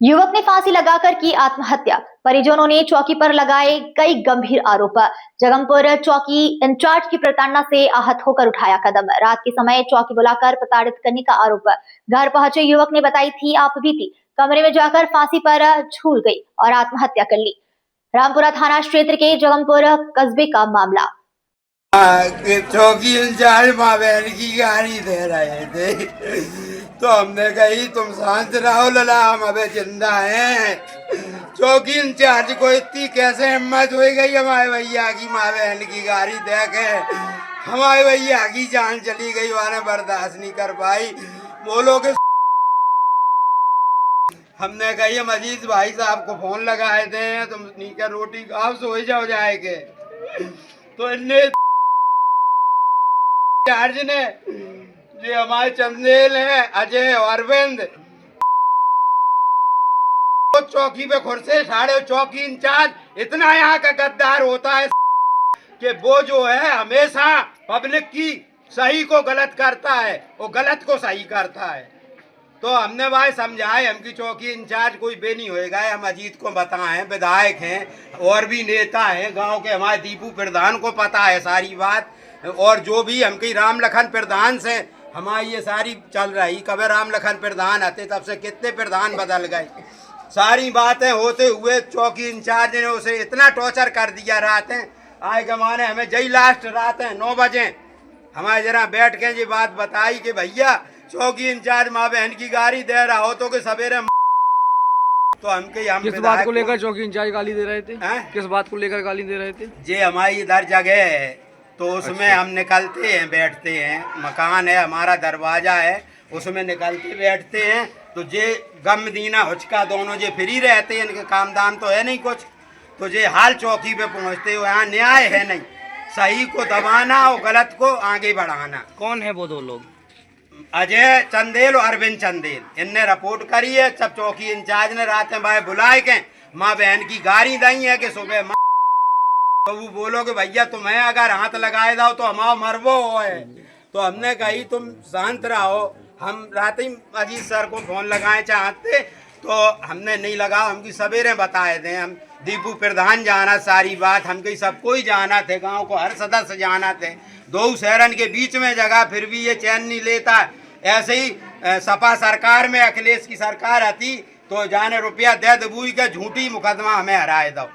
युवक ने फांसी लगाकर की आत्महत्या। परिजनों ने चौकी पर लगाए कई गंभीर आरोप। जगमपुर चौकी इंचार्ज की प्रताड़ना से आहत होकर उठाया कदम। रात के समय चौकी बुलाकर प्रताड़ित करने का आरोप। घर पहुंचे युवक ने बताई थी आप बीती, कमरे में जाकर फांसी पर झूल गई और आत्महत्या कर ली। रामपुरा थाना क्षेत्र के जगमपुर कस्बे का मामला। चौकी इंचार्ज माँ बहन की गाड़ी दे रहे थे तो हमने कही तुम शांत रहो लला, हम अबे जिंदा हैं। चौकी इंचार्ज को इतनी कैसे हिम्मत हो गई हमारे भैया की माँ बहन की गाड़ी देखे, हमारे भैया की जान चली गई, वाने बर्दाश्त नहीं कर पाई। बोलो कि हमने कही हम अजीत भाई साहब को फोन लगाए थे, तुम नीचे रोटी खाओ सो जाओ जाएगे, तो इन्हें चार्ज ने जो हमारे चंदेल है अजय अरविंद तो चौकी पे खुर्से साढ़े चौकी इंचार्ज इतना यहाँ का गद्दार होता है कि वो जो है हमेशा पब्लिक की सही को गलत करता है और गलत को सही करता है। तो हमने भाई समझाए हमकी चौकी इंचार्ज कोई बे नहीं होएगा, हम अजीत को बताएं, विधायक हैं और भी नेता हैं गांव के, हमारे दीपू प्रधान को पता है सारी बात, और जो भी हमकी राम लखन प्रधान से हमारी ये सारी चल रही। कभी राम लखन प्रधान आते तब से कितने प्रधान बदल गए, सारी बातें होते हुए चौकी इंचार्ज ने उसे इतना टॉर्चर कर दिया। रातें आए जमाने हमें जई लास्ट रातें 9 बजे हमारे जरा बैठ के ये बात बताई कि भैया चौकी इंचार्ज माँ बहन की गाड़ी दे रहा हो तो कि सवेरे तो हम किस बात को लेकर चौकी इंचार्ज गाली दे रहे थे? किस बात को लेकर गाली दे रहे थे? ये हमारी इधर जगह है तो उसमें हम निकलते हैं बैठते हैं, मकान है हमारा, दरवाजा है, उसमें निकलते बैठते हैं। तो जे गम दीना हुचका दोनों जे फ्री रहते हैं, इनके काम दाम तो है नहीं कुछ, तो जे हाल चौकी पे पहुंचते हो, यहाँ न्याय है नहीं, सही को दबाना और गलत को आगे बढ़ाना। कौन है वो दो लोग? अजय चंदेल और अरविंद चंदेल, इनने रिपोर्ट करी है। सब चौकी इंचार्ज ने रात में भाई बुलाए के माँ बहन की गाड़ी दी है कि सुबह तो वो बोलो कि भैया तुम्हें अगर हाथ लगाए दो तो हमारा मरबो है। तो हमने कही तुम शांत रहो, हम रात ही अजीत सर को फोन लगाए चाहते तो हमने नहीं लगा, हमकी सवेरे बताए थे। हम दीपू प्रधान जाना सारी बात, हमके सबको ही जाना थे, गांव को हर सदस्य जाना थे, 2 शहरन के बीच में जगह, फिर भी ये चैन नहीं लेता। ऐसे ही सपा सरकार में अखिलेश की सरकार आती तो जाने रुपया दे दबूई के झूठी मुकदमा हमें हराए दो,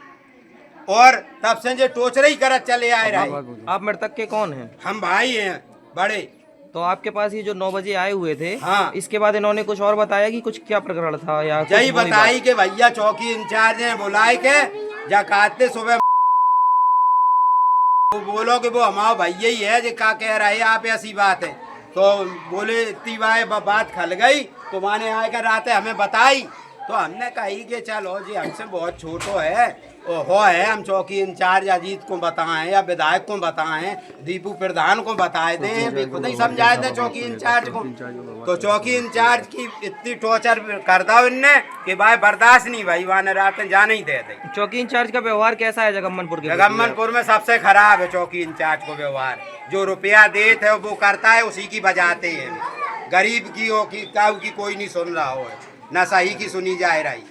और तब से जो टोचरे ही करत चले आए रहे। आप मृतक के कौन हैं? हम भाई हैं बड़े। तो आपके पास ये जो 9 बजे आए हुए थे, हाँ, इसके बाद इन्होंने कुछ और बताया कि कुछ क्या प्रकरण था या यही बताई कि भैया चौकी इंचार्ज ने बुलाए के जकाते सुबह बोलो कि वो हमारा भैया ही है जो क्या कह रहे आप, ऐसी बात है। तो बोले इतनी बात खल गई तो माने आकर रात हमें बताई, तो हमने कही कि चलो जी हमसे बहुत छोटो है हो है, हम चौकी इंचार्ज अजीत को बताएं या विधायक को बताएं, दीपू प्रधान को बताए दें, खुद ही समझाए थे चौकी इंचार्ज को। तो चौकी इंचार्ज की इतनी टॉर्चर कर दो इनने कि भाई बर्दाश्त नहीं भाई, वाने रात जाने ही दे दे। चौकी इंचार्ज का व्यवहार कैसा है जगमनपुर के? जगमनपुर में सबसे खराब है चौकी इंचार्ज को व्यवहार, जो रुपया देते है वो करता है, उसी की बजाते हैं। गरीब की हो की काऊ की कोई नहीं सुन रहा हो, न सही की सुनी जाए रही।